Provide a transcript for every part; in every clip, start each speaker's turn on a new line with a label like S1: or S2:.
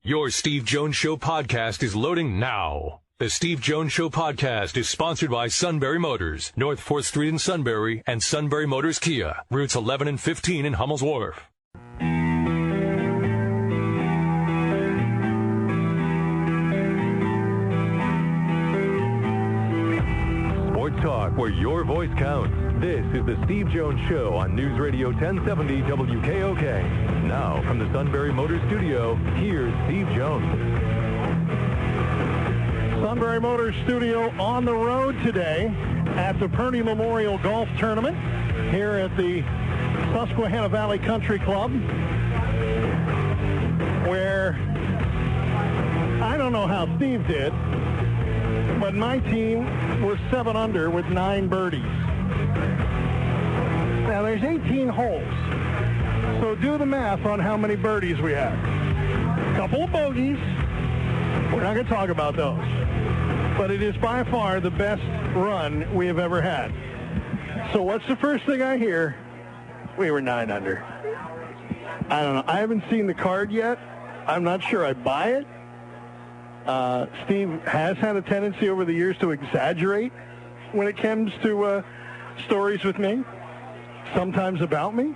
S1: Your Steve Jones Show podcast is loading now. The Steve Jones Show podcast is sponsored by Sunbury Motors, North 4th Street in Sunbury, and Sunbury Motors Kia, routes 11 and 15 in Hummel's Wharf. Sports talk where your voice counts. This is the Steve Jones Show on News Radio 1070 WKOK. Now, from the Sunbury Motors Studio, here's Steve Jones.
S2: Sunbury Motors Studio on the road today at the Purdy Memorial Golf Tournament here at the Susquehanna Valley Country Club, where I don't know how Steve did, but my team was 7 under with 9 birdies. Now there's 18 holes, so do the math on how many birdies we have. A couple of bogeys. We're not going to talk about those. But it is by far the best run we have ever had. So what's the first thing I hear? We were 9 under. I don't know. I haven't seen the card yet. I'm not sure I buy it. Steve has had a tendency over the years to exaggerate when it comes to stories with me, sometimes about me.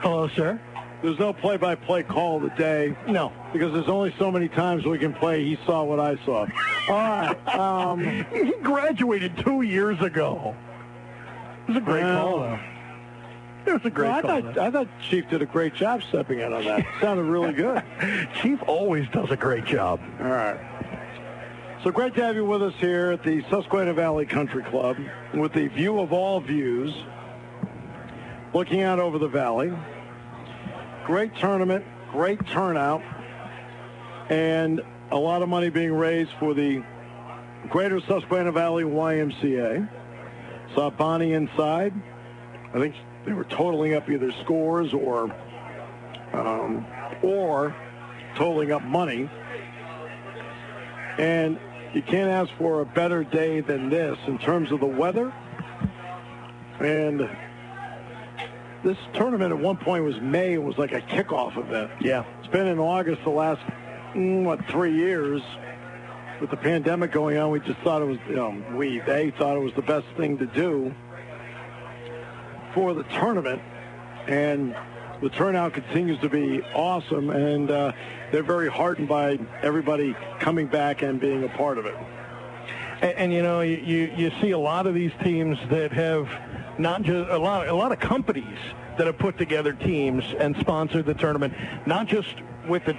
S2: Hello, sir.
S3: There's no play-by-play call of the day.
S2: No.
S3: Because there's only so many times we can play he saw what I saw. All right.
S2: He graduated 2 years ago. It was a great call, though. It was a great call.
S3: I thought Chief did a great job stepping in on that. It sounded really good.
S2: Chief always does a great job.
S3: All right. So great to have you with us here at the Susquehanna Valley Country Club with the view of all views, looking out over the valley. Great tournament, great turnout, and a lot of money being raised for the Greater Susquehanna Valley YMCA. Saw Bonnie inside. I think they were totaling up either scores or totaling up money. And you can't ask for a better day than this in terms of the weather. And this tournament at one point was May. It was like a kickoff event.
S2: Yeah.
S3: It's been in August the last, 3 years. With the pandemic going on, we just thought it was, they thought it was the best thing to do for the tournament. And the turnout continues to be awesome. And they're very heartened by everybody coming back and being a part of it.
S2: And you see a lot of these teams that have not just a lot of companies that have put together teams and sponsored the tournament, not just with the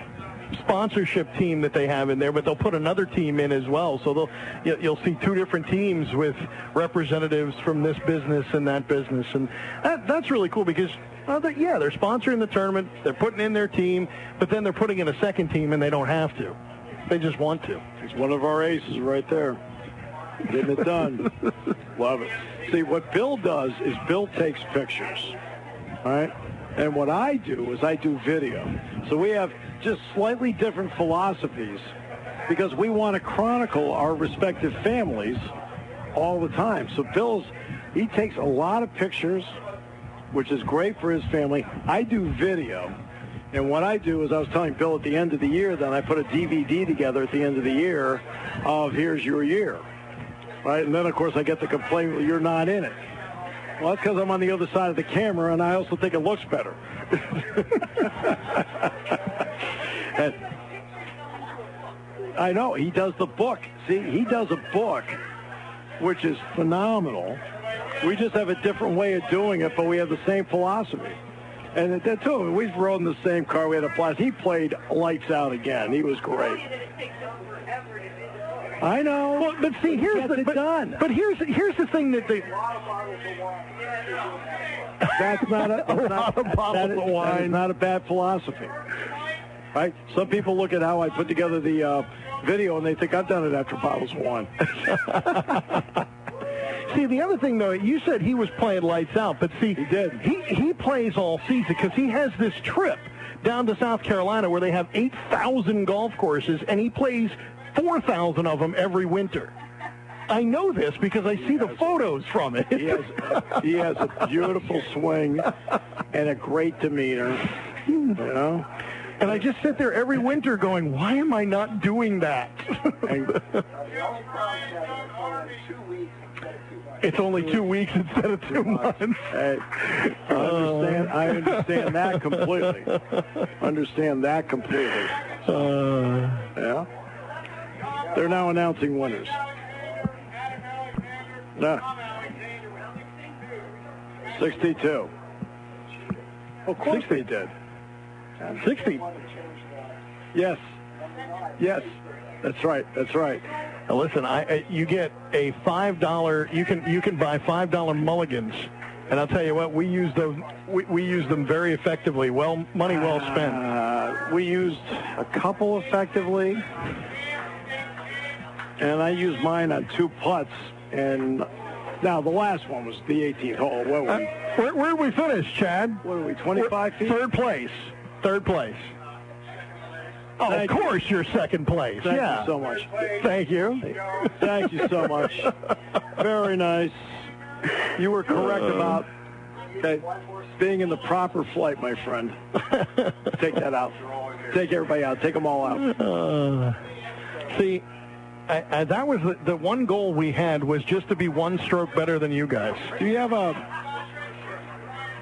S2: sponsorship team that they have in there, but they'll put another team in as well. So you'll see 2 different teams with representatives from this business and that business, and that's really cool because they're sponsoring the tournament, they're putting in their team, but then they're putting in a second team and they don't have to. They just want to.
S3: It's one of our aces right there. Getting it done. Love it. See, what Bill does is Bill takes pictures, all right? And what I do is I do video. So we have just slightly different philosophies because we want to chronicle our respective families all the time. So he takes a lot of pictures, which is great for his family. I do video. And what I do is I was telling Bill at the end of the year, then I put a DVD together at the end of the year of here's your year. Right? And then, of course, I get the complaint, well, you're not in it. Well, that's because I'm on the other side of the camera, and I also think it looks better. And I know. He does the book. See, he does a book, which is phenomenal. We just have a different way of doing it, but we have the same philosophy. And that too, we rode in the same car. We had a blast. He played lights out again. He was great. I know.
S2: Well, but see, here's the
S3: done.
S2: But here's the thing that they.
S3: That's not a lot of bottles of wine. That is not a bad philosophy, right? Some people look at how I put together the video and they think I've done it after bottles of wine.
S2: See, the other thing, though, you said he was playing lights out, but see,
S3: he did.
S2: He plays all season because he has this trip down to South Carolina where they have 8,000 golf courses, and he plays 4,000 of them every winter. I know this because I see the photos from it.
S3: He has a beautiful swing and a great demeanor, you know.
S2: And I just sit there every winter going, why am I not doing that? It's only 2 weeks instead of 2 months.
S3: Hey, I understand that completely. Yeah. They're now announcing winners. No. 62. Of course they did.
S2: 60.
S3: Yes. That's right.
S2: Now listen, you get a $5. You can buy $5 mulligans, and I'll tell you what, we use those. We use them very effectively. Money well spent.
S3: We used a couple effectively, and I used mine on 2 putts. And now the last one was the 18th hole.
S2: Where did we finish, Chad?
S3: What are we? 25 feet.
S2: Third place. Oh, of course you're second place.
S3: Thank you so much.
S2: Thank you.
S3: Thank you so much. Very nice. You were correct about being in the proper flight, my friend. Take that out. Take everybody out. Take them all out.
S2: See, that was the one goal we had, was just to be one stroke better than you guys.
S3: Do you have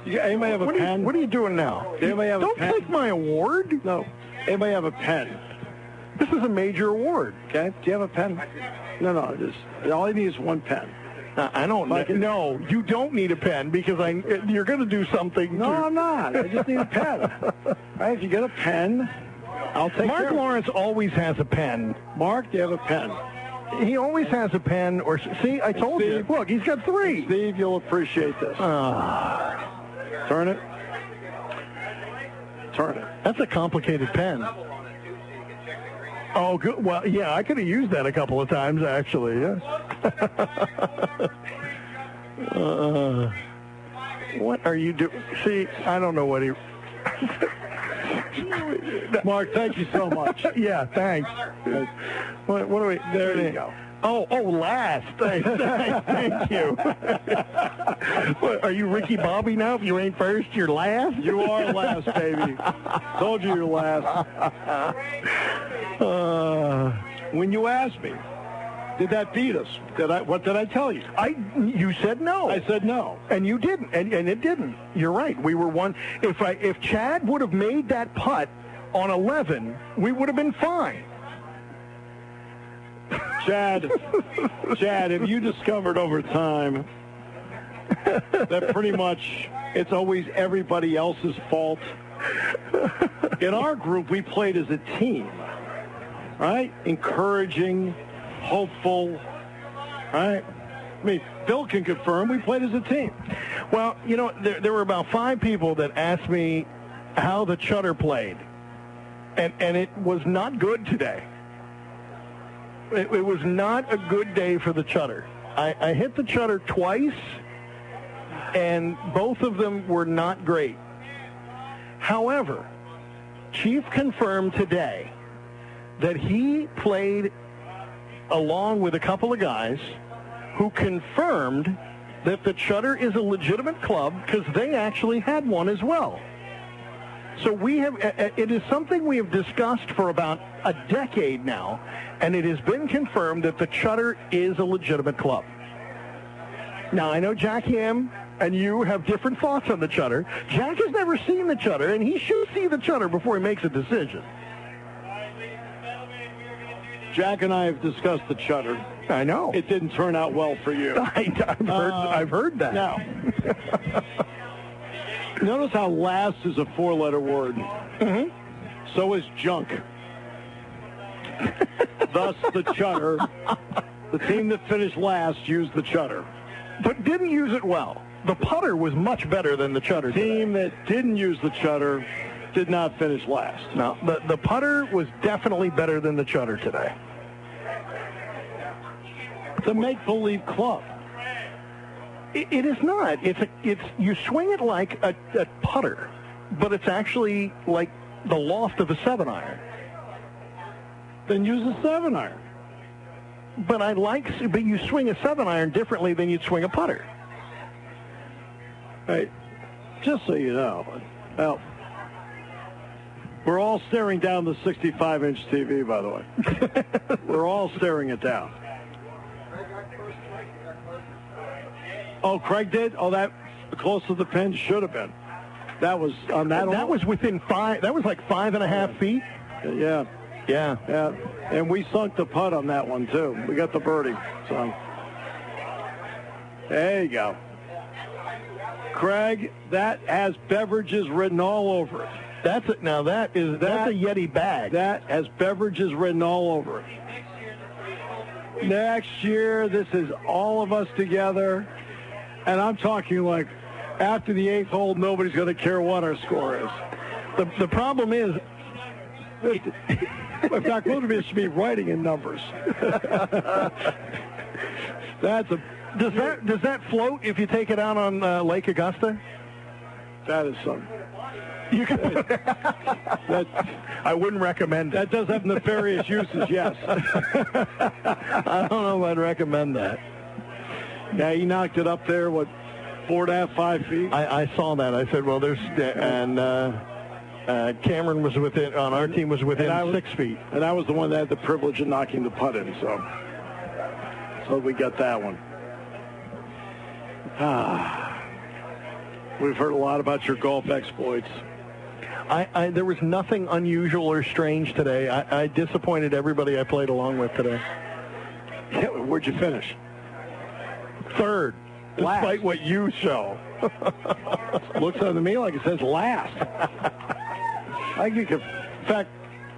S3: anybody have a pen?
S2: What are you doing now?
S3: Anybody have a pen?
S2: Don't take my award.
S3: No. Anybody have a pen?
S2: This is a major award.
S3: Okay. Do you have a pen? No. All I need is one pen.
S2: I don't. No, you don't need a pen because you're going to do something.
S3: No, I'm not. I just need a pen. All right. If you get a pen, I'll take
S2: Mark Lawrence always has a pen.
S3: Mark, do you have a pen?
S2: He always has a pen. Or see, I told you. Look, he's got 3.
S3: Steve, you'll appreciate this. Turn it.
S2: That's a complicated pen. Oh, good. Well, yeah, I could have used that a couple of times, actually. Yeah. What are you doing? See, I don't know what he...
S3: Mark, thank you so much.
S2: Yeah, thanks. What are we...
S3: There you go.
S2: Oh, last. Thank you. What, are you Ricky Bobby now? If you ain't first, you're last?
S3: You are last, baby. Told you you're last. When you asked me, did that beat us? What did I tell you?
S2: You said no.
S3: I said no.
S2: And you didn't, and it didn't. You're right. We were one. If Chad would have made that putt on 11, we would have been fine.
S3: Chad, have you discovered over time that pretty much it's always everybody else's fault? In our group, we played as a team, right? Encouraging, hopeful, right? I mean, Bill can confirm we played as a team.
S2: Well, you know, there were about 5 people that asked me how the chutter played, and it was not good today. It was not a good day for the chutter. I hit the chutter twice, and both of them were not great. However, Chief confirmed today that he played along with a couple of guys who confirmed that the chutter is a legitimate club because they actually had one as well. So it is something we have discussed for about a decade now, and it has been confirmed that the chutter is a legitimate club. Now, I know Jack Ham and you have different thoughts on the chutter. Jack has never seen the chutter, and he should see the chutter before he makes a decision.
S3: Jack and I have discussed the chutter.
S2: I know.
S3: It didn't turn out well for you.
S2: I've heard that.
S3: Now, notice how last is a 4-letter word.
S2: Mm-hmm.
S3: So is junk. Thus, the chutter. The team that finished last used the chutter.
S2: But didn't use it well. The putter was much better than the chutter today.
S3: Team that didn't use the chutter did not finish last.
S2: No, the putter was definitely better than the chutter today.
S3: It's a make-believe club.
S2: It is not. You swing it like a putter, but it's actually like the loft of a 7-iron.
S3: Then use a 7-iron.
S2: But you swing a 7-iron differently than you'd swing a putter.
S3: Hey, just so you know, well, we're all staring down the 65-inch TV, by the way. We're all staring it down. Oh, Craig did? Oh, that close to the pin should have been. That was on that.
S2: That was within 5. That was like 5.5 feet.
S3: Yeah. Yeah. And we sunk the putt on that one, too. We got the birdie. So there you go. Craig, that has beverages written all over it.
S2: That's a Yeti bag.
S3: That has beverages written all over it. Next year, this is all of us together. And I'm talking like after the 8th hole, nobody's going to care what our score is.
S2: The problem is,
S3: in fact, both of us should be writing in numbers.
S2: Does that float if you take it out on Lake Augusta?
S3: That is something.
S2: You can. I wouldn't recommend it.
S3: That does have nefarious uses, yes.
S2: I don't know if I'd recommend that.
S3: Yeah, he knocked it up there, 4.5, 5 feet?
S2: I saw that. I said, well, Cameron was within, on our team was within 6 feet.
S3: And I was the one that had the privilege of knocking the putt in, so we got that one. We've heard a lot about your golf exploits.
S2: There was nothing unusual or strange today. I disappointed everybody I played along with today.
S3: Yeah, where'd you finish?
S2: Third,
S3: last.
S2: Despite what you show.
S3: Looks to me like it says last. In fact,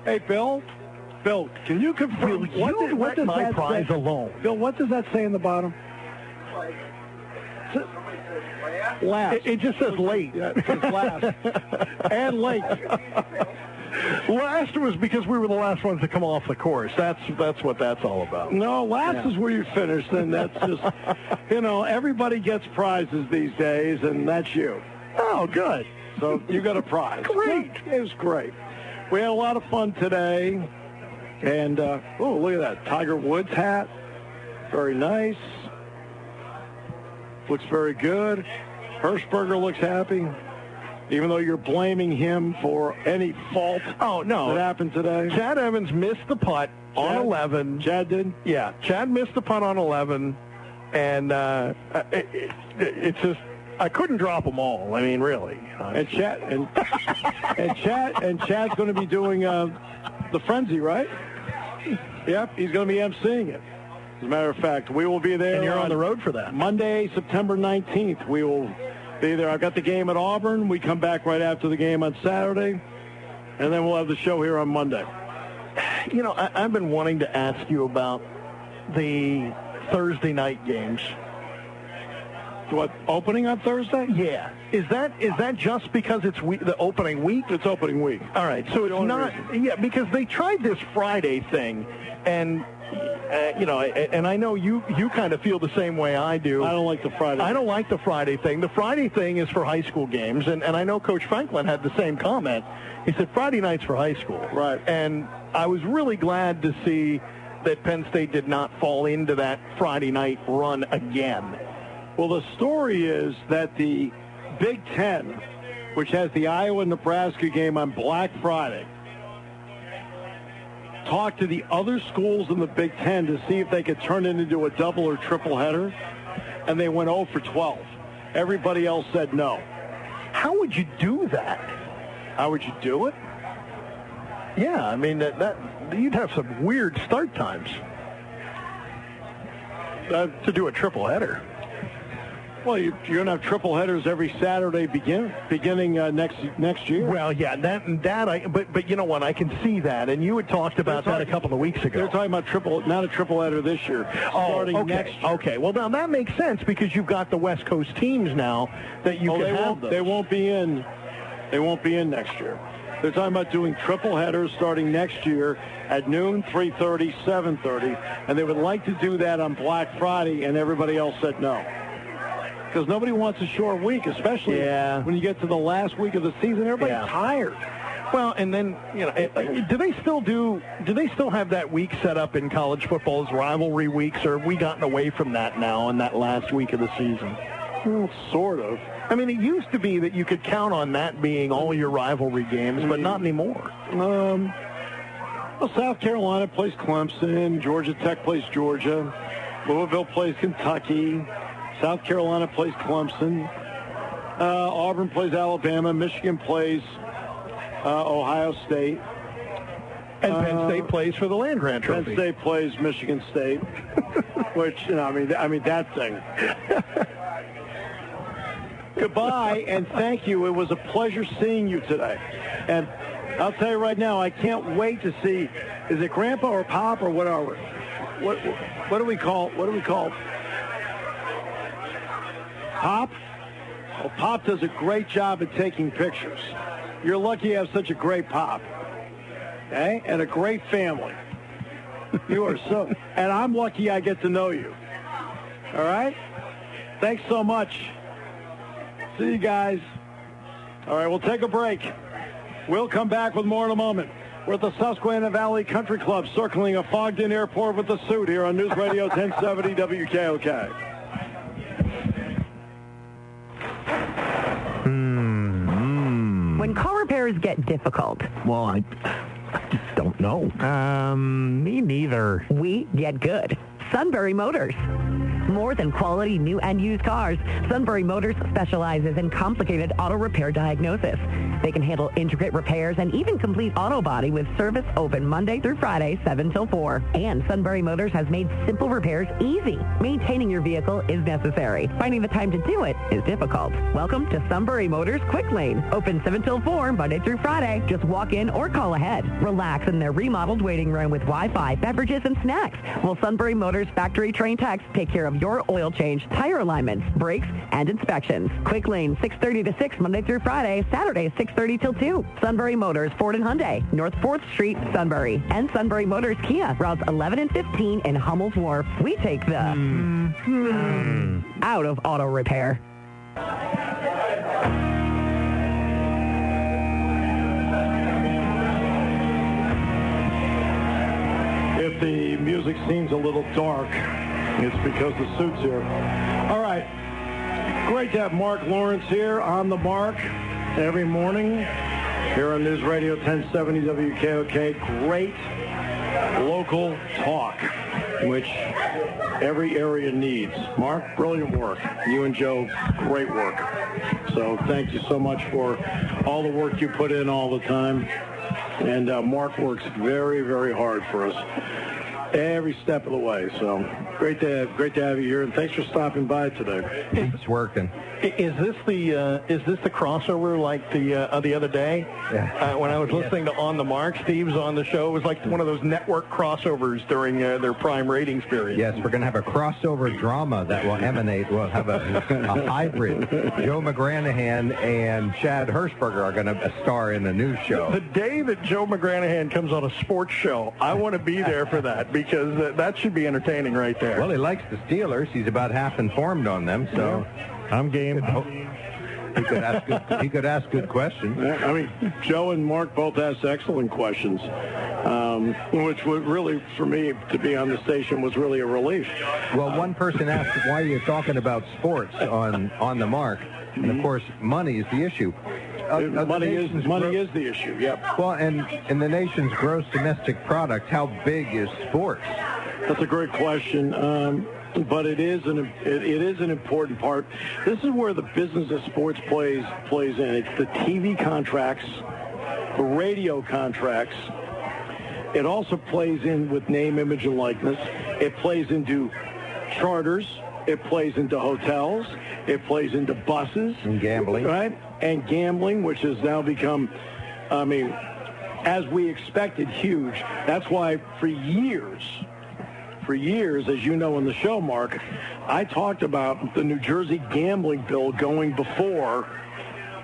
S3: hey, Bill, can you confirm?
S2: What does my prize
S3: say?
S2: Alone?
S3: Bill, what does that say in the bottom? Last.
S2: It just says late.
S3: Yeah, it says last. And late.
S2: Last was because we were the last ones to come off the course. That's what that's all about.
S3: No, last is where you finished, and that's just, everybody gets prizes these days, and that's you.
S2: Oh, good.
S3: So you got a prize.
S2: Great.
S3: It was great. We had a lot of fun today, and, look at that. Tiger Woods hat. Very nice. Looks very good. Hirschberger looks happy, even though you're blaming him for any fault that happened today.
S2: Chad Evans missed the putt on 11.
S3: Chad did?
S2: Yeah, Chad missed the putt on 11, and it's just I couldn't drop them all. I mean, really.
S3: And Chad's going to be doing the Frenzy, right? Yep, he's going to be emceeing it. As a matter of fact, we will be there.
S2: And you're on the road for that.
S3: Monday, September 19th, we will be there. I've got the game at Auburn. We come back right after the game on Saturday, and then we'll have the show here on Monday.
S2: I've been wanting to ask you about the Thursday night games.
S3: What, opening on Thursday?
S2: Yeah. Is that just because it's the opening week?
S3: It's opening week.
S2: All right. So it's not. Yeah, because they tried this Friday thing, and and I know you kind of feel the same way I do.
S3: I don't like the Friday.
S2: I don't like the Friday thing. The Friday thing is for high school games, and I know Coach Franklin had the same comment. He said Friday night's for high school.
S3: Right.
S2: And I was really glad to see that Penn State did not fall into that Friday night run again.
S3: Well, the story is that the Big Ten, which has the Iowa-Nebraska game on Black Friday, talked to the other schools in the Big Ten to see if they could turn it into a double or triple header, and they went 0 for 12. Everybody else said no.
S2: How would you do that?
S3: How would you do it?
S2: Yeah, I mean, that you'd have some weird start times to do a triple header.
S3: Well, you're going to have triple headers every Saturday beginning next year.
S2: Well, yeah, but you know what? I can see that, and you had talked about that a couple of weeks ago.
S3: They're talking about not a triple header this year, starting next year.
S2: Okay, well, now that makes sense because you've got the West Coast teams now that you can have those.
S3: They won't be in. They won't be in next year. They're talking about doing triple headers starting next year at noon, 3:30, 7:30, and they would like to do that on Black Friday, and everybody else said no. Because nobody wants a short week, especially when you get to the last week of the season. Everybody's tired.
S2: Well, and then, do they still have that week set up in college football as rivalry weeks, or have we gotten away from that now in that last week of the season?
S3: Well, sort of.
S2: I mean, it used to be that you could count on that being all your rivalry games, but not anymore.
S3: Well, South Carolina plays Clemson. Georgia Tech plays Georgia. Louisville plays Kentucky. South Carolina plays Clemson. Auburn plays Alabama. Michigan plays Ohio State.
S2: And Penn State plays for the Land Grant Trophy.
S3: Penn State plays Michigan State, which, I mean that thing. Goodbye, and thank you. It was a pleasure seeing you today. And I'll tell you right now, I can't wait to see, is it Grandpa or Pop or what are we? What do we call Pop? Well, Pop does a great job at taking pictures. You're lucky you have such a great Pop. Okay? And a great family. You are so, and I'm lucky I get to know you. All right? Thanks so much. See you guys. All right, we'll take a break. We'll come back with more in a moment. We're at the Susquehanna Valley Country Club, circling a fogged-in airport with the suit here on News Radio 1070 WKOK.
S4: When car repairs get difficult.
S2: Well, I just don't know. Me neither.
S4: We get good. Sunbury Motors. More than quality new and used cars, Sunbury Motors specializes in complicated auto repair diagnosis. They can handle intricate repairs and even complete auto body with service open Monday through Friday, 7 till 4. And Sunbury Motors has made simple repairs easy. Maintaining your vehicle is necessary. Finding the time to do it is difficult. Welcome to Sunbury Motors Quick Lane. Open 7 till 4, Monday through Friday. Just walk in or call ahead. Relax in their remodeled waiting room with Wi-Fi, beverages, and snacks. While Sunbury Motors factory-trained techs take care of your oil change, tire alignments, brakes, and inspections. Quick Lane, 6:30 to 6, Monday through Friday. Saturday, 6:30 till 2. Sunbury Motors, Ford and Hyundai, North 4th Street, Sunbury. And Sunbury Motors Kia, routes 11 and 15 in Hummel's Wharf. We take the out of auto repair.
S3: If the music seems a little dark, it's because the suit's here. All right. Great to have Mark Lawrence here on the mark every morning here on News Radio 1070 WKOK. Great local talk, which every area needs. Mark, brilliant work. You and Joe, great work. So thank you so much for all the work you put in all the time. And Mark works very, very hard for us every step of the way. So great to have you here, and thanks for stopping by today.
S5: It's working.
S2: Is this the crossover like the other day?
S5: Yeah.
S2: When I was listening to On the Mark, Steve's on the show. It was like one of those network crossovers during their prime ratings period.
S5: Yes, we're going to have a crossover drama that will emanate. We'll have a hybrid. Joe McGranahan and Chad Hirschberger are going to star in the news show.
S2: The day that Joe McGranahan comes on a sports show, I want to be there for that, because that should be entertaining right there.
S5: Well, he likes the Steelers. He's about half informed on them, so
S2: I'm game.
S5: He could ask good questions.
S3: Yeah, I mean, Joe and Mark both asked excellent questions, which would really, for me, to be on the station was really a relief.
S5: Well, one person asked, why are you talking about sports on the mark? And, of course, money is the issue.
S3: Money is the issue, yep.
S5: Well, and in the nation's gross domestic product, how big is sports?
S3: That's a great question. But it is an important part. This is where the business of sports plays in. It's the TV contracts, the radio contracts. It also plays in with name, image, and likeness. It plays into charters. It plays into hotels. It plays into buses.
S5: And gambling.
S3: Right? And gambling, which has now become, I mean, as we expected, huge. That's why for years, as you know in the show, Mark, I talked about the New Jersey gambling bill going before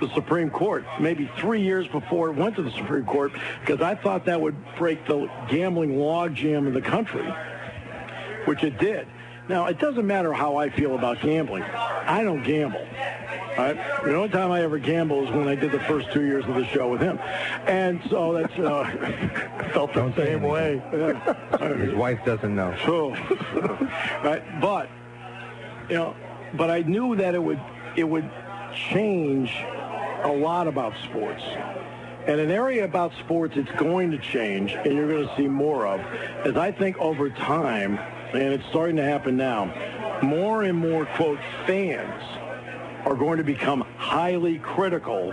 S3: the Supreme Court, maybe 3 years before it went to the Supreme Court, because I thought that would break the gambling logjam in the country, which it did. Now, it doesn't matter how I feel about gambling. I don't gamble. Right? The only time I ever gamble is when I did the first 2 years of the show with him. And so that's felt the same way.
S5: His wife doesn't know.
S3: So, right? But, but I knew that it would change a lot about sports. And an area about sports it's going to change, and you're going to see more of, is I think over time, and it's starting to happen now, more and more, quote, fans are going to become highly critical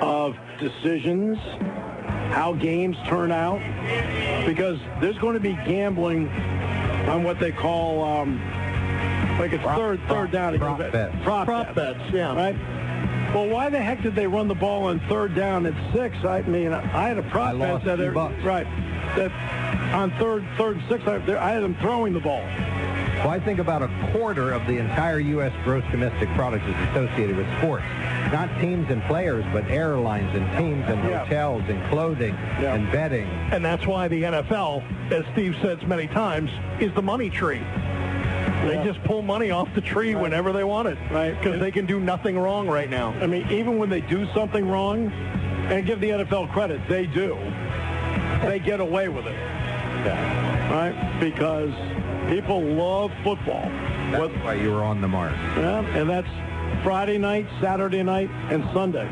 S3: of decisions, how games turn out, because there's going to be gambling on what they call, like it's third down.
S5: Prop bets.
S3: Prop bets, yeah. Right? Well, why the heck did they run the ball on third down at 6? I mean, I had a prop bet that on third and 6, I had them throwing the ball.
S5: Well, I think about a quarter of the entire U.S. gross domestic product is associated with sports. Not teams and players, but airlines and teams and hotels and clothing and betting.
S2: And that's why the NFL, as Steve says many times, is the money tree. They just pull money off the tree whenever they want it, right? Because they can do nothing wrong right now.
S3: I mean, even when they do something wrong, and give the NFL credit, they do. They get away with it, right? Because people love football.
S5: That's why you were on the mark.
S3: Yeah, and that's Friday night, Saturday night, and Sunday.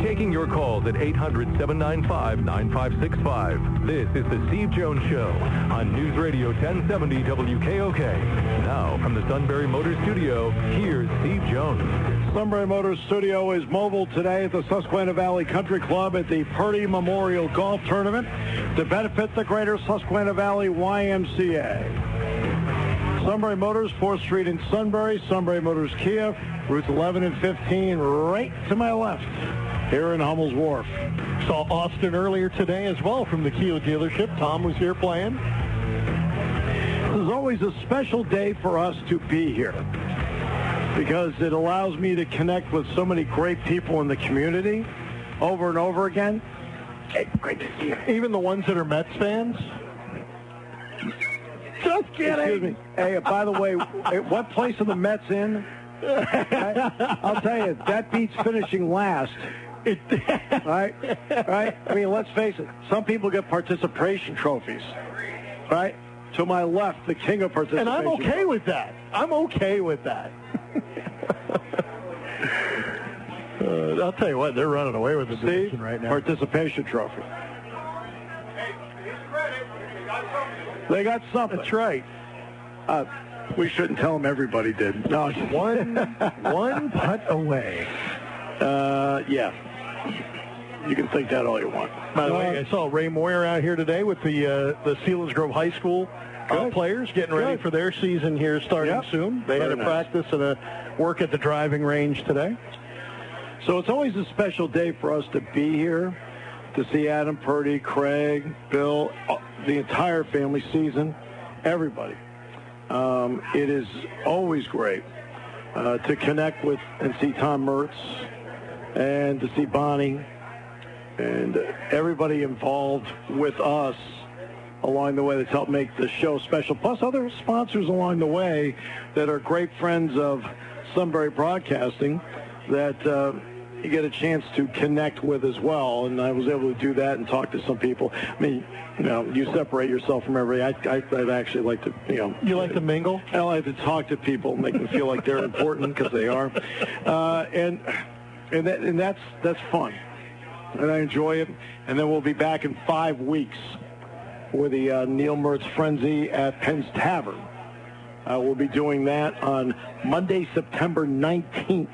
S1: Taking your calls at 800-795-9565. This is the Steve Jones Show on News Radio 1070 WKOK. Now, from the Sunbury Motors Studio, here's Steve Jones.
S3: Sunbury Motors Studio is mobile today at the Susquehanna Valley Country Club at the Purdy Memorial Golf Tournament to benefit the Greater Susquehanna Valley YMCA. Sunbury Motors, 4th Street in Sunbury. Sunbury Motors Kia, routes 11 and 15, right to my left here in Hummel's Wharf.
S2: Saw Austin earlier today as well from the Kia dealership. Tom was here playing.
S3: This is always a special day for us to be here because it allows me to connect with so many great people in the community over and over again. Hey, great to see you.
S2: Even the ones that are Mets fans?
S3: Just kidding. Excuse me. Hey, by the way, what place are the Mets in? I'll tell you, that beats finishing last. Right? I mean, let's face it. Some people get participation trophies. Right? To my left, the king of participation.
S2: And I'm okay with that. I'm okay with that. I'll tell you what, they're running away with the division right now.
S3: Participation trophy. They got something.
S2: That's right.
S3: We shouldn't tell them everybody did. No,
S2: one putt away.
S3: Yeah. You can think that all you want.
S2: By the way, I saw Ray Moyer out here today with the Selinsgrove High School players getting ready for their season here starting soon. They had a practice and a work at the driving range today.
S3: So it's always a special day for us to be here, to see Adam, Purdy, Craig, Bill, the entire family season, everybody. It is always great to connect with and see Tom Mertz and to see Bonnie and everybody involved with us along the way that's helped make the show special, plus other sponsors along the way that are great friends of Sunbury Broadcasting that you get a chance to connect with as well. And I was able to do that and talk to some people. I mean, you separate yourself from everybody. I'd actually like to,
S2: You like to mingle?
S3: I like to talk to people, make them feel like they're important because they are. And that's fun. And I enjoy it. And then we'll be back in 5 weeks with the Neil Mertz Frenzy at Penn's Tavern. We'll be doing that on Monday, September 19th.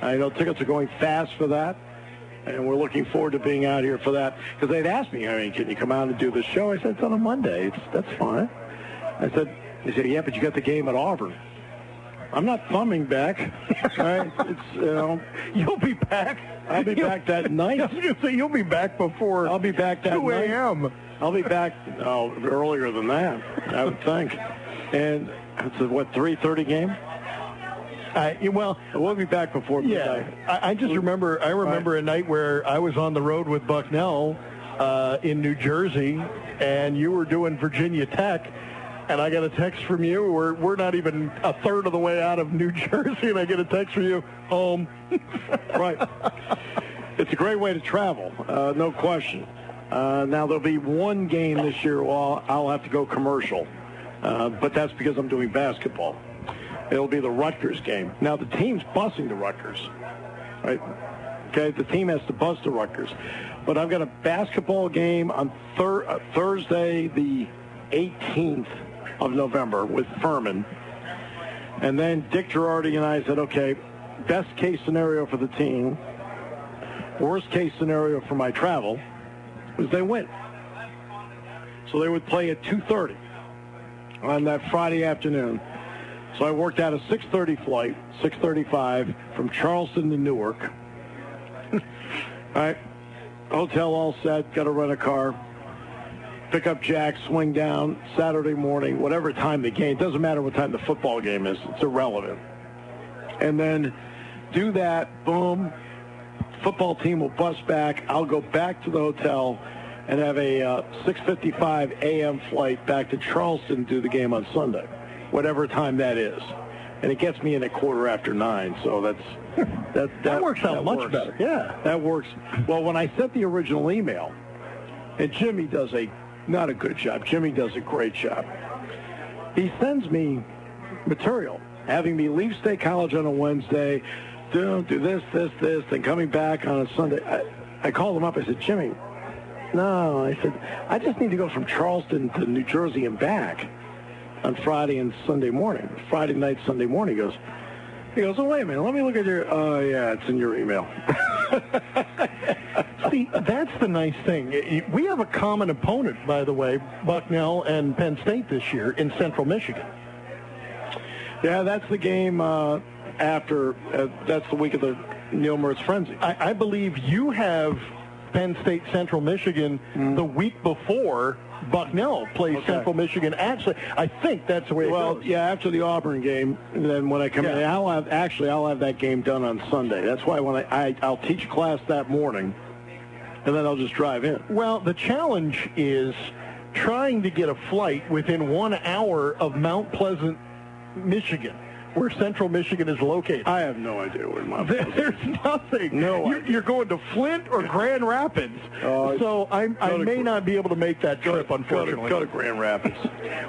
S3: I know tickets are going fast for that, and we're looking forward to being out here for that. Because they'd asked me, can you come out and do the show? I said, it's on a Monday. That's fine. They said, yeah, but you got the game at Auburn. I'm not thumbing back. Right?
S2: You'll be back.
S3: I'll be back that night.
S2: I was going to say, you'll be back before
S3: I'll be back that
S2: 2 a.m.
S3: I'll be back earlier than that, I would think. And it's a, 3:30 game? We'll be back before midnight.
S2: I just remember. I remember a night where I was on the road with Bucknell in New Jersey, and you were doing Virginia Tech, and I got a text from you. We're not even a third of the way out of New Jersey, and I get a text from you, home.
S3: Right. It's a great way to travel, no question. Now, there'll be one game this year where I'll have to go commercial, but that's because I'm doing basketball. It'll be the Rutgers game. Now, the team's busing to Rutgers, right? Okay, the team has to bus to Rutgers. But I've got a basketball game on Thursday, the 18th of November with Furman. And then Dick Girardi and I said, okay, best case scenario for the team, worst case scenario for my travel was they win. So they would play at 2:30 on that Friday afternoon. So I worked out a 6:30 flight, 6:35 from Charleston to Newark. All right, hotel all set, got to rent a car, pick up Jack, swing down Saturday morning, whatever time the game, doesn't matter what time the football game is, it's irrelevant. And then do that, boom, football team will bus back, I'll go back to the hotel and have a 6:55 a.m. flight back to Charleston to do the game on Sunday, whatever time that is. And it gets me in at 9:15, so that
S2: works out much better. Yeah,
S3: that works. Well, when I sent the original email, and Jimmy does not a good job. Jimmy does a great job. He sends me material, having me leave State College on a Wednesday, do this, then coming back on a Sunday. I called him up. I said, Jimmy, no. I said, I just need to go from Charleston to New Jersey and back on Friday and Sunday morning. Friday night, Sunday morning. He goes, oh, wait a minute. Let me look at your, oh, yeah, it's in your email.
S2: See, that's the nice thing. We have a common opponent, by the way, Bucknell and Penn State this year in Central Michigan.
S3: Yeah, that's the game after, that's the week of the Neil Mertz Frenzy.
S2: I believe you have Penn State Central Michigan the week before Bucknell plays Central Michigan. Actually, I think that's the way it goes.
S3: Well, yeah, after the Auburn game, and then when I come in, I'll have that game done on Sunday. That's why when I'll teach class that morning, and then I'll just drive in.
S2: Well, the challenge is trying to get a flight within 1 hour of Mount Pleasant, Michigan, where Central Michigan is located.
S3: I have no idea where Mount Pleasant is.
S2: There's nothing.
S3: No,
S2: you're going to Flint or Grand Rapids. So I may not be able to make that trip, unfortunately.
S3: Go to Grand Rapids.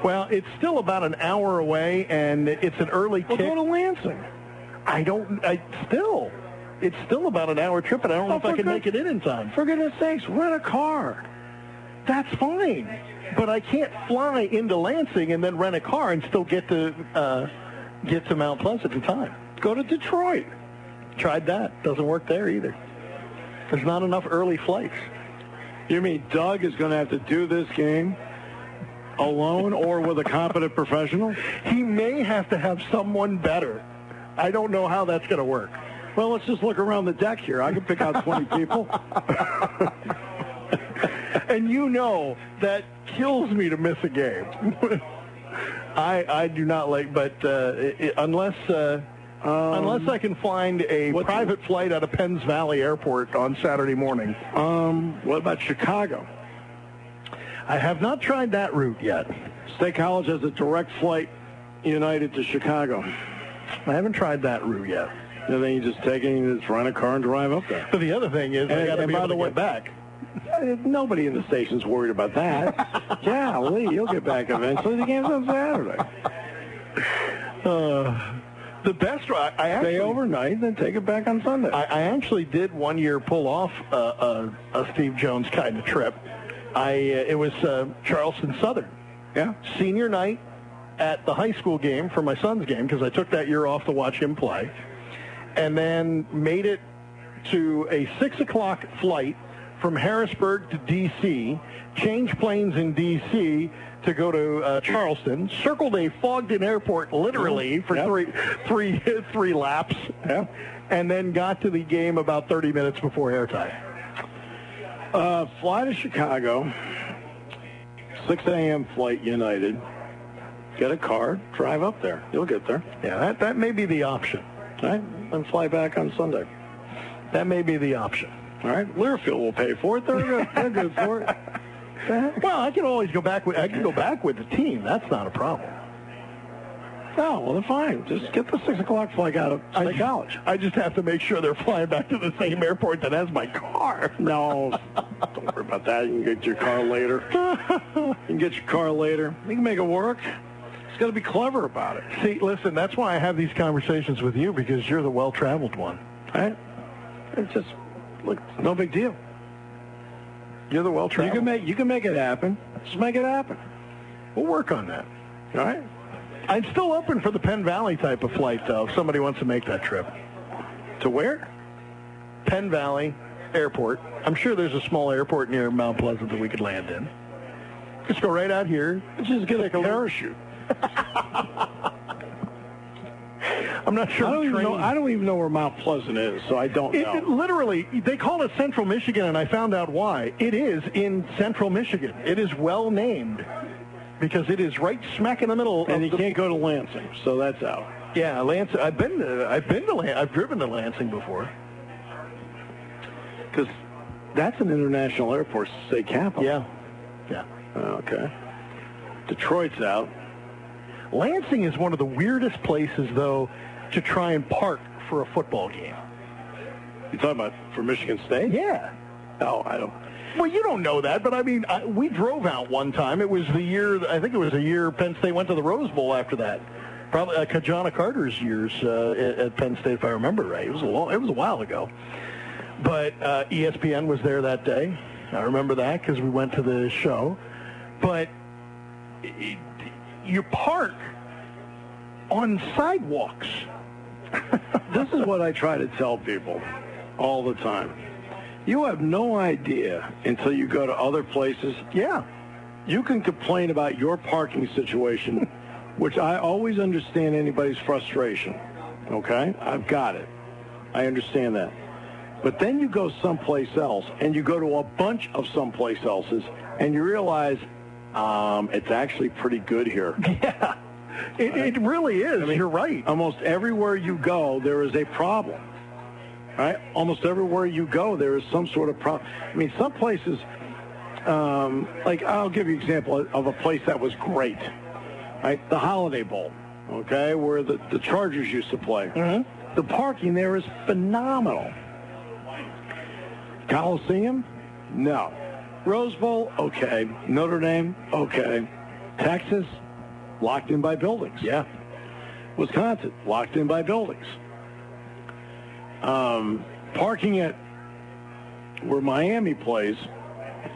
S2: Well, it's still about an hour away, and it's an early kick.
S3: Go to Lansing.
S2: It's still about an hour trip, and I don't know if I can make it in time.
S3: For goodness sakes, rent a car.
S2: That's fine. But I can't fly into Lansing and then rent a car and still get to Mount Pleasant in time.
S3: Go to Detroit.
S2: Tried that. Doesn't work there either. There's not enough early flights.
S3: You mean Doug is going to have to do this game alone or with a competent professional?
S2: He may have to have someone better. I don't know how that's going to work.
S3: Well, let's just look around the deck here. I can pick out 20 people.
S2: And you know that kills me to miss a game. I do not like, but unless I can find a private flight out of Penns Valley Airport on Saturday morning.
S3: What about Chicago?
S2: I have not tried that route yet.
S3: State College has a direct flight United to Chicago.
S2: I haven't tried that route yet.
S3: And then you just take it and you just rent a car and drive up there.
S2: But the other thing is, I got to be able to get back.
S3: Nobody in the station's worried about that. Yeah, Lee, you'll get back eventually. The game's on Saturday.
S2: The best, I actually
S3: stay overnight, then take it back on Sunday.
S2: I actually did one year pull off a Steve Jones kind of trip. It was Charleston Southern.
S3: Yeah.
S2: Senior night at the high school game for my son's game, because I took that year off to watch him play, and then made it to a 6 o'clock flight from Harrisburg to D.C., changed planes in D.C. to go to Charleston, circled a fogged-in airport literally for three laps, and then got to the game about 30 minutes before airtime.
S3: Fly to Chicago, 6 a.m. flight United, get a car, drive up there. You'll get there.
S2: Yeah, that may be the option.
S3: Right? And fly back on Sunday.
S2: That may be the option.
S3: All right, Learfield will pay for it. They're good. They're good for it.
S2: Well, I can always go back with the team. That's not a problem.
S3: No, well, then fine. Just get the 6 o'clock flight out of State College.
S2: I just have to make sure they're flying back to the same airport that has my car.
S3: No, don't worry about that. You can get your car later. You can get your car later. You can make it work. It's got to be clever about it.
S2: See, listen, that's why I have these conversations with you, because you're the well-traveled one.
S3: Right? It's just, look, no big deal.
S2: You're the well-traveled.
S3: You can make it happen. Just make it happen.
S2: We'll work on that.
S3: All right?
S2: I'm still open for the Penn Valley type of flight, though, if somebody wants to make that trip.
S3: To where?
S2: Penn Valley Airport. I'm sure there's a small airport near Mount Pleasant that we could land in. Just go right out here.
S3: Just get a parachute.
S2: I'm not sure.
S3: I don't even know where Mount Pleasant is, so I don't know.
S2: Literally, they call it Central Michigan, and I found out why. It is in Central Michigan. It is well named because it is right smack in the middle.
S3: And you can't go to Lansing, so that's out.
S2: Yeah, Lansing. I've driven to Lansing before.
S3: Because that's an international airport, state capital.
S2: Yeah.
S3: Okay. Detroit's out.
S2: Lansing is one of the weirdest places, though, to try and park for a football game.
S3: You talking about for Michigan State?
S2: Yeah.
S3: Oh, I don't.
S2: Well, you don't know that, but I mean, we drove out one time. It was the year, I think it was the year Penn State went to the Rose Bowl after that. Probably Kajana Carter's years at Penn State, if I remember right. It was a while ago. But ESPN was there that day. I remember that because we went to the show. But you park on sidewalks.
S3: This is what I try to tell people all the time. You have no idea until you go to other places.
S2: Yeah.
S3: You can complain about your parking situation, which I always understand anybody's frustration. Okay? I've got it. I understand that. But then you go someplace else, and you go to a bunch of someplace else's, and you realize it's actually pretty good here.
S2: Yeah. It really is. I mean, you're right.
S3: Almost everywhere you go, there is a problem. Right? Almost everywhere you go, there is some sort of problem. I mean, some places, like I'll give you an example of a place that was great. Right? The Holiday Bowl, okay, where the Chargers used to play.
S2: Mm-hmm.
S3: The parking there is phenomenal. Coliseum? No. Rose Bowl? Okay. Notre Dame? Okay. Texas? Locked in by buildings.
S2: Yeah.
S3: Wisconsin? Locked in by buildings. Parking at where Miami plays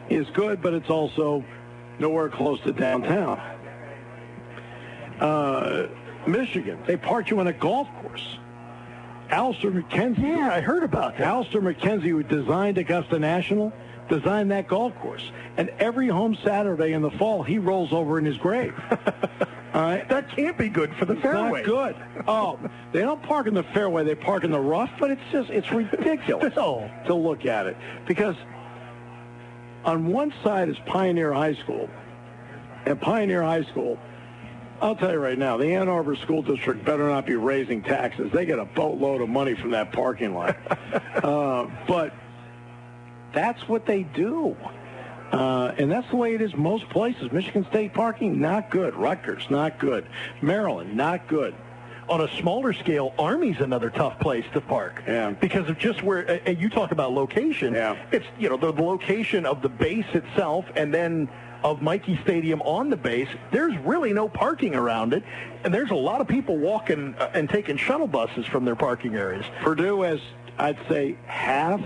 S3: is good, but it's also nowhere close to downtown. Michigan, they parked you on a golf course. Alistair McKenzie.
S2: Yeah, I heard about that.
S3: Alistair McKenzie, who designed Augusta National, designed that golf course. And every home Saturday in the fall, he rolls over in his grave. All right?
S2: That can't be good for the fairway.
S3: Not good. Oh, they don't park in the fairway. They park in the rough, but it's ridiculous to look at it. Because on one side is Pioneer High School. And Pioneer High School, I'll tell you right now, the Ann Arbor School District better not be raising taxes. They get a boatload of money from that parking lot. But that's what they do. And that's the way it is most places. Michigan State parking, not good. Rutgers, not good. Maryland, not good.
S2: On a smaller scale, Army's another tough place to park.
S3: Yeah.
S2: Because of just where, and you talk about location.
S3: Yeah.
S2: It's, the location of the base itself and then of Mikey Stadium on the base. There's really no parking around it. And there's a lot of people walking and taking shuttle buses from their parking areas.
S3: Purdue has, I'd say, half.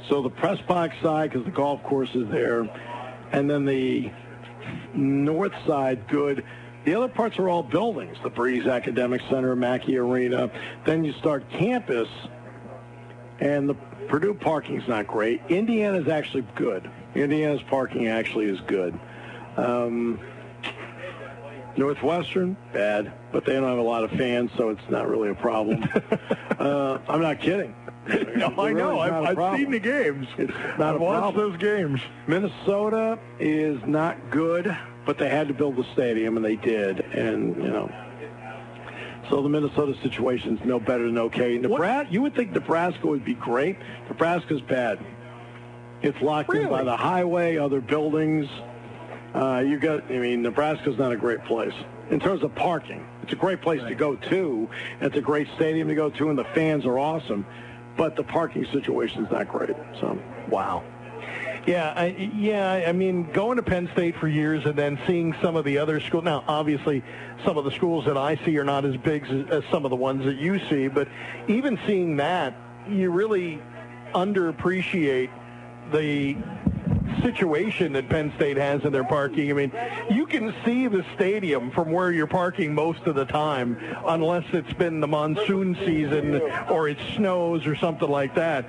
S3: So the press box side, because the golf course is there, and then the north side, good. The other parts are all buildings, the Breeze Academic Center, Mackey Arena. Then you start campus, and the Purdue parking's not great. Indiana's actually good. Indiana's parking actually is good. Northwestern, bad, but they don't have a lot of fans, so it's not really a problem. I'm not kidding.
S2: No, I know. I've seen the games. I've watched those games.
S3: Minnesota is not good, but they had to build the stadium, and they did. And, So the Minnesota situation is no better than okay. Nebraska, you would think Nebraska would be great. Nebraska's bad. It's locked in by the highway, other buildings. Nebraska's not a great place in terms of parking. It's a great place to go to. It's a great stadium to go to, and the fans are awesome. But the parking situation is not great. So,
S2: wow. I mean, going to Penn State for years and then seeing some of the other schools. Now, obviously, some of the schools that I see are not as big as some of the ones that you see. But even seeing that, you really underappreciate the situation that Penn State has in their parking. I mean, you can see the stadium from where you're parking most of the time, unless it's been the monsoon season or it snows or something like that.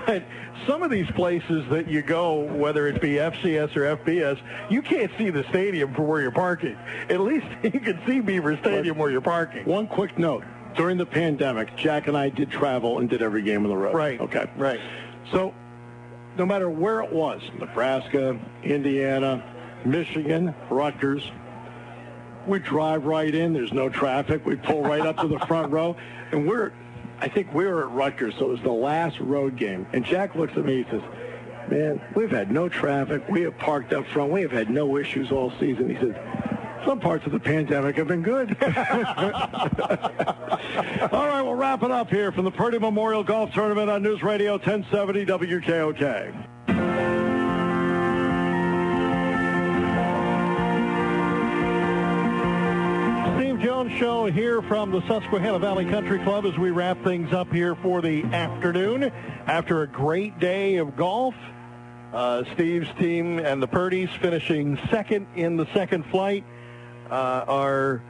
S2: But some of these places that you go, whether it be FCS or FBS, you can't see the stadium from where you're parking. At least you can see Beaver Stadium where you're parking.
S3: One quick note. During the pandemic, Jack and I did travel and did every game on the road.
S2: Right.
S3: Okay.
S2: Right.
S3: So no matter where it was, Nebraska, Indiana, Michigan, Rutgers, we drive right in. There's no traffic. We pull right up to the front row. And I think we were at Rutgers, so it was the last road game. And Jack looks at me and says, man, we've had no traffic. We have parked up front. We have had no issues all season. He says, some parts of the pandemic have been good. All right, we'll wrap it up here from the Purdy Memorial Golf Tournament on News Radio 1070 WKOK.
S2: Steve Jones Show here from the Susquehanna Valley Country Club as we wrap things up here for the afternoon. After a great day of golf, Steve's team and the Purdys finishing second in the second flight. Our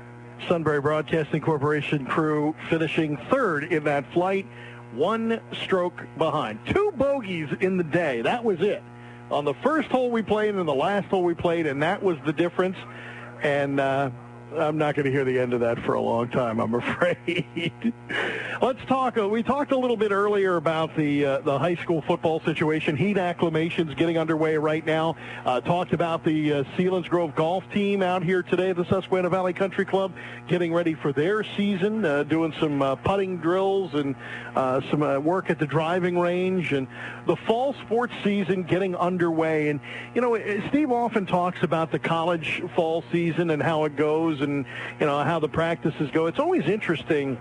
S2: Sunbury Broadcasting Corporation crew finishing third in that flight, one stroke behind. 2 bogeys in the day. That was it. On the first hole we played and the last hole we played, and that was the difference. And I'm not going to hear the end of that for a long time, I'm afraid. Let's talk. We talked a little bit earlier about the high school football situation. Heat acclimations getting underway right now. Talked about the Selinsgrove golf team out here today at the Susquehanna Valley Country Club, getting ready for their season, doing some putting drills and some work at the driving range, and the fall sports season getting underway. And, you know, Steve often talks about the college fall season and how it goes and, you know, how the practices go. It's always interesting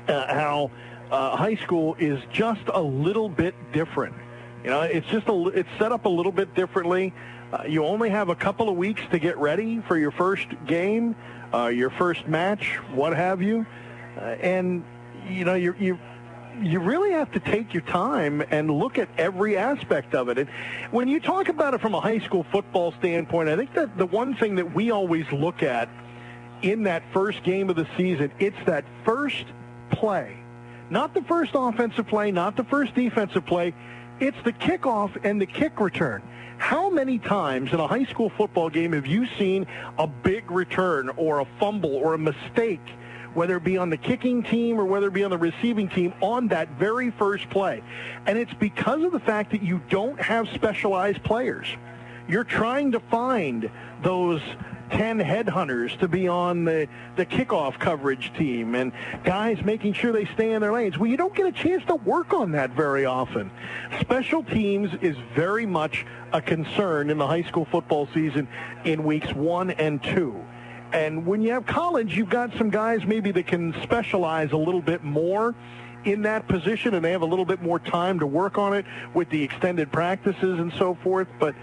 S2: how high school is just a little bit different. You know, it's set up a little bit differently. You only have a couple of weeks to get ready for your first game, your first match, what have you. And, you know, you really have to take your time and look at every aspect of it. And when you talk about it from a high school football standpoint, I think that the one thing that we always look at in that first game of the season, it's that first play. Not the first offensive play, not the first defensive play. It's the kickoff and the kick return. How many times in a high school football game have you seen a big return or a fumble or a mistake, whether it be on the kicking team or whether it be on the receiving team, on that very first play? And it's because of the fact that you don't have specialized players. You're trying to find those 10 headhunters to be on the kickoff coverage team and guys making sure they stay in their lanes. Well, you don't get a chance to work on that very often. Special teams is very much a concern in the high school football season in weeks 1 and 2. And when you have college, you've got some guys maybe that can specialize a little bit more in that position, and they have a little bit more time to work on it with the extended practices and so forth. But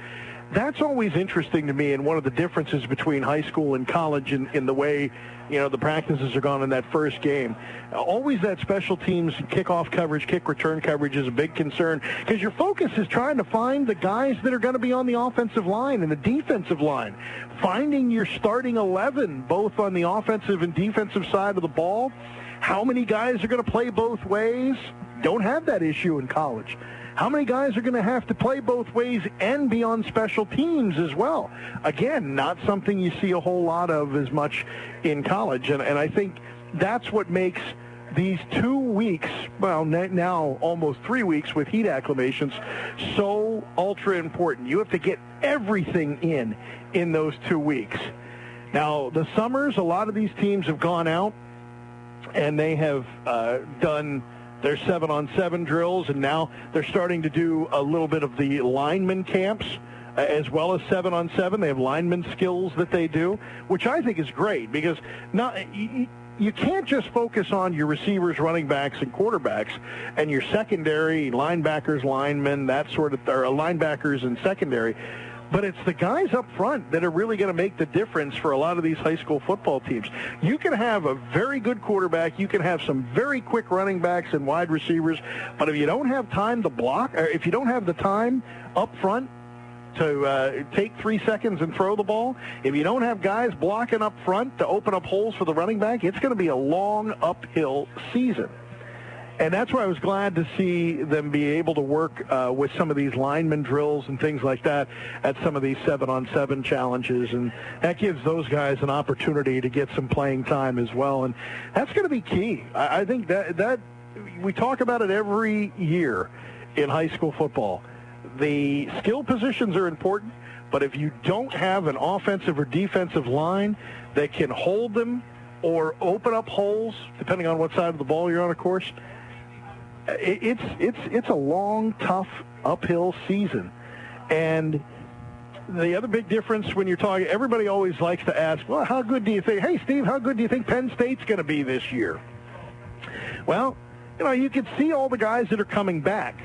S2: that's always interesting to me, and one of the differences between high school and college in the way, you know, the practices are gone in that first game. Always that special teams kickoff coverage, kick return coverage is a big concern, because your focus is trying to find the guys that are going to be on the offensive line and the defensive line. Finding your starting 11, both on the offensive and defensive side of the ball. How many guys are going to play both ways? Don't have that issue in college. How many guys are going to have to play both ways and be on special teams as well? Again, not something you see a whole lot of as much in college. And I think that's what makes these 2 weeks, well, now almost 3 weeks with heat acclimations, so ultra important. You have to get everything in those 2 weeks. Now, the summers, a lot of these teams have gone out and they have done their 7-on-7 drills, and now they're starting to do a little bit of the lineman camps as well as 7-on-7. They have lineman skills that they do, which I think is great, because you can't just focus on your receivers, running backs, and quarterbacks, and your secondary, linebackers, linemen, that sort of, or linebackers and secondary. But it's the guys up front that are really going to make the difference for a lot of these high school football teams. You can have a very good quarterback. You can have some very quick running backs and wide receivers. But if you don't have time to block, or if you don't have the time up front to take 3 seconds and throw the ball, if you don't have guys blocking up front to open up holes for the running back, it's going to be a long uphill season. And that's why I was glad to see them be able to work with some of these lineman drills and things like that at some of these 7-on-7 challenges. And that gives those guys an opportunity to get some playing time as well. And that's going to be key. I think that we talk about it every year in high school football. The skill positions are important, but if you don't have an offensive or defensive line that can hold them or open up holes, depending on what side of the ball you're on, of course, it's a long, tough, uphill season. And the other big difference when you're talking, everybody always likes to ask, well, how good do you think, hey, Steve, how good do you think Penn State's going to be this year? Well, you can see all the guys that are coming back,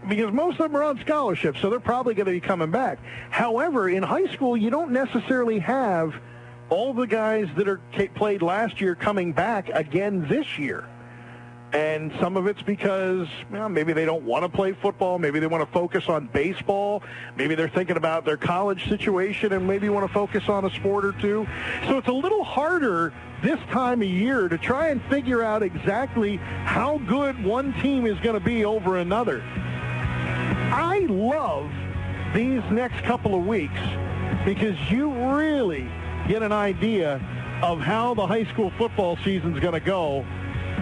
S2: because most of them are on scholarship, so they're probably going to be coming back. However, in high school, you don't necessarily have all the guys that are played last year coming back again this year. And some of it's because maybe they don't want to play football. Maybe they want to focus on baseball. Maybe they're thinking about their college situation and maybe want to focus on a sport or two. So it's a little harder this time of year to try and figure out exactly how good one team is going to be over another. I love these next couple of weeks because you really get an idea of how the high school football season's going to go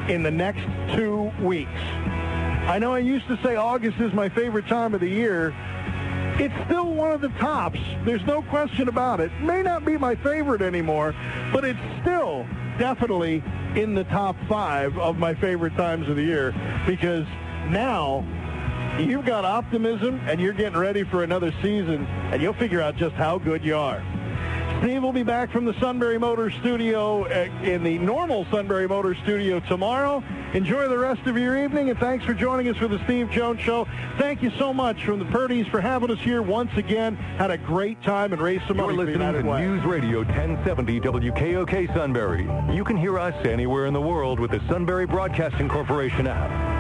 S2: in the next 2 weeks. I know I used to say August is my favorite time of the year. It's still one of the tops. There's no question about it. May not be my favorite anymore, but it's still definitely in the top 5 of my favorite times of the year, because now you've got optimism and you're getting ready for another season, and you'll figure out just how good you are. Steve will be back from the Sunbury Motors studio in the normal Sunbury Motors studio tomorrow. Enjoy the rest of your evening, and thanks for joining us for the Steve Jones Show. Thank you so much from the Purdys for having us here once again. Had a great time and raised some money.
S1: You're listening to News Radio 1070 WKOK Sunbury. You can hear us anywhere in the world with the Sunbury Broadcasting Corporation app.